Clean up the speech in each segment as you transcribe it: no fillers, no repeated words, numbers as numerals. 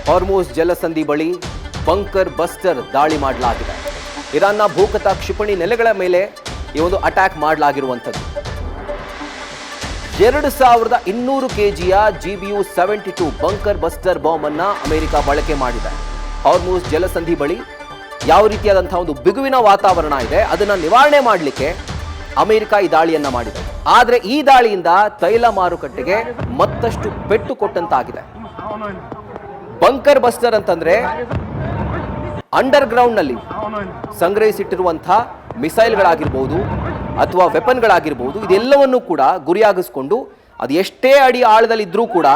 ಹಾರ್ಮುಜ್ ಜಲಸಂಧಿ ಬಳಿ bunker buster ದಾಳಿ ಮಾಡಲಾಗಿದೆ. ಇರಾನ್ನ ಭೂಗತ ಕ್ಷಿಪಣಿ ನೆಲೆಗಳ ಮೇಲೆ ಈ ಒಂದು ಅಟ್ಯಾಕ್ ಮಾಡಲಾಗಿರುವಂಥದ್ದು. 2200 kgಯ GBU-72 ಬಂಕರ್ ಬಸ್ಟರ್ ಬಾಂಬ್ ಅನ್ನ ಅಮೆರಿಕ ಬಳಕೆ ಮಾಡಿದೆ. ಹಾರ್ಮುಜ್ ಜಲಸಂಧಿ ಬಳಿ ಯಾವ ರೀತಿಯಾದಂತಹ ಒಂದು ಬಿಗುವಿನ ವಾತಾವರಣ ಇದೆ ಅದನ್ನ ನಿವಾರಣೆ ಮಾಡಲಿಕ್ಕೆ ಅಮೆರಿಕ ಈ ದಾಳಿಯನ್ನ ಮಾಡಿದೆ. ಆದರೆ ಈ ದಾಳಿಯಿಂದ ತೈಲ ಮಾರುಕಟ್ಟೆಗೆ ಮತ್ತಷ್ಟು ಪೆಟ್ಟು ಕೊಟ್ಟಂತಾಗಿದೆ. ಬಂಕರ್ ಬಸ್ಟರ್ ಅಂತಂದ್ರೆ ಅಂಡರ್ ಗ್ರೌಂಡ್ ನಲ್ಲಿ ಸಂಗ್ರಹಿಸಿಟ್ಟಿರುವಂತಹ ಮಿಸೈಲ್ಗಳಾಗಿರ್ಬೋದು ಅಥವಾ ವೆಪನ್ಗಳಾಗಿರ್ಬೋದು, ಇದೆಲ್ಲವನ್ನೂ ಕೂಡ ಗುರಿಯಾಗಿಸ್ಕೊಂಡು ಅದು ಎಷ್ಟೇ ಅಡಿ ಆಳದಲ್ಲಿದ್ರೂ ಕೂಡ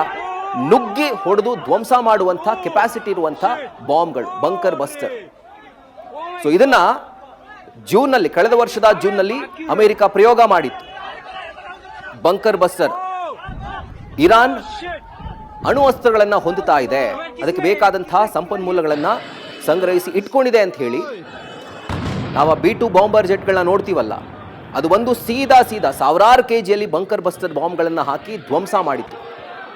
ನುಗ್ಗಿ ಹೊಡೆದು ಧ್ವಂಸ ಮಾಡುವಂತಹ ಕೆಪಾಸಿಟಿ ಇರುವಂತಹ ಬಾಂಬ್ಗಳು ಬಂಕರ್ ಬಸ್ಟರ್. ಸೊ ಇದನ್ನ ಜೂನ್ನಲ್ಲಿ, ಕಳೆದ ವರ್ಷದ ಜೂನ್ನಲ್ಲಿ ಅಮೆರಿಕ ಪ್ರಯೋಗ ಮಾಡಿತ್ತು. ಬಂಕರ್ ಬಸ್ಟರ್ ಇರಾನ್ ಅಣು ಅಸ್ತ್ರಗಳನ್ನ ಹೊಂದುತ್ತಾ ಇದೆ, ಅದಕ್ಕೆ ಬೇಕಾದಂತಹ ಸಂಪನ್ಮೂಲಗಳನ್ನ ಸಂಗ್ರಹಿಸಿ ಇಟ್ಕೊಂಡಿದೆ ಅಂತ ಹೇಳಿ ನಾವು B-2 ಬಾಂಬರ್ ಜೆಟ್ಗಳನ್ನ ನೋಡ್ತೀವಲ್ಲ, ಅದು ಒಂದು ಸೀದಾ ಸಾವಿರಾರು ಕೆಜಿಯಲ್ಲಿ ಬಂಕರ್ ಬಸ್ಟರ್ ಬಾಂಬ್ಗಳನ್ನು ಹಾಕಿ ಧ್ವಂಸ ಮಾಡಿತ್ತು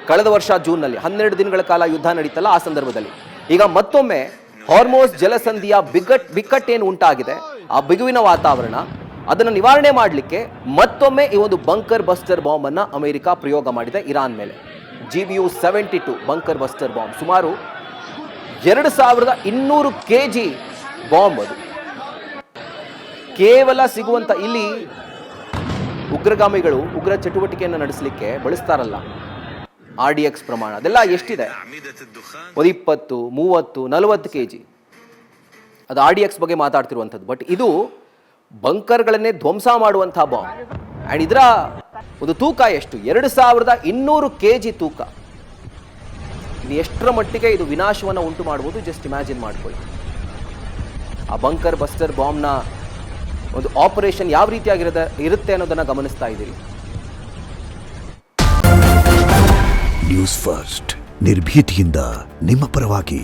ಕಳೆದ ವರ್ಷ ಜೂನ್ನಲ್ಲಿ. 12 ದಿನಗಳ ಕಾಲ ಯುದ್ಧ ನಡೀತಲ್ಲ, ಆ ಸಂದರ್ಭದಲ್ಲಿ. ಈಗ ಮತ್ತೊಮ್ಮೆ ಹಾರ್ಮುಜ್ ಜಲಸಂಧಿಯ ಬಿಕ್ಕಟ್ಟೇನು ಉಂಟಾಗಿದೆ, ಆ ಬಿಗುವಿನ ವಾತಾವರಣ, ಅದನ್ನು ನಿವಾರಣೆ ಮಾಡಲಿಕ್ಕೆ ಮತ್ತೊಮ್ಮೆ ಈ ಒಂದು ಬಂಕರ್ ಬಸ್ಟರ್ ಬಾಂಬ್ ಅನ್ನ ಅಮೆರಿಕ ಪ್ರಯೋಗ ಮಾಡಿದೆ ಇರಾನ್ ಮೇಲೆ. GBU-72 ಬಂಕರ್ ಬಸ್ಟರ್ ಬಾಂಬ್ ಸುಮಾರು 2200 kg ಬಾಂಬ್. ಅದು ಕೇವಲ ಸಿಗುವಂತ, ಇಲ್ಲಿ ಉಗ್ರಗಾಮಿಗಳು ಉಗ್ರ ಚಟುವಟಿಕೆಯನ್ನು ನಡೆಸಲಿಕ್ಕೆ ಬಳಸ್ತಾರಲ್ಲ RDX ಪ್ರಮಾಣ, ಅದೆಲ್ಲ ಎಷ್ಟಿದೆ? 20, 30, 40 kg. ಅದು RDX ಬಗ್ಗೆ ಮಾತಾಡ್ತಿರುವಂಥದ್ದು. ಬಟ್ ಇದು ಬಂಕರ್ಗಳನ್ನೇ ಧ್ವಂಸ ಮಾಡುವಂತಹ ಬಾಂಬ್. ಆ್ಯಂಡ್ ಇದರ ಒಂದು ತೂಕ ಎಷ್ಟು? 2200 kg ತೂಕ. ಇದು ಎಷ್ಟರ ಮಟ್ಟಿಗೆ ಇದು ವಿನಾಶವನ್ನು ಉಂಟು ಮಾಡ್ಬೋದು, ಜಸ್ಟ್ ಇಮ್ಯಾಜಿನ್ ಮಾಡ್ಕೊಳ್ಳಿ. ಆ ಬಂಕರ್ ಬಸ್ಟರ್ ಬಾಂಬ್ನ ಒಂದು ಆಪರೇಷನ್ ಯಾವ ರೀತಿಯಾಗಿರುತ್ತೆ ಅನ್ನೋದನ್ನ ಗಮನಿಸ್ತಾ ಇದ್ದೀರಿ. ನ್ಯೂಸ್ ಫಸ್ಟ್, ನಿರ್ಭೀತಿಯಿಂದ ನಿಮ್ಮ ಪರವಾಗಿ.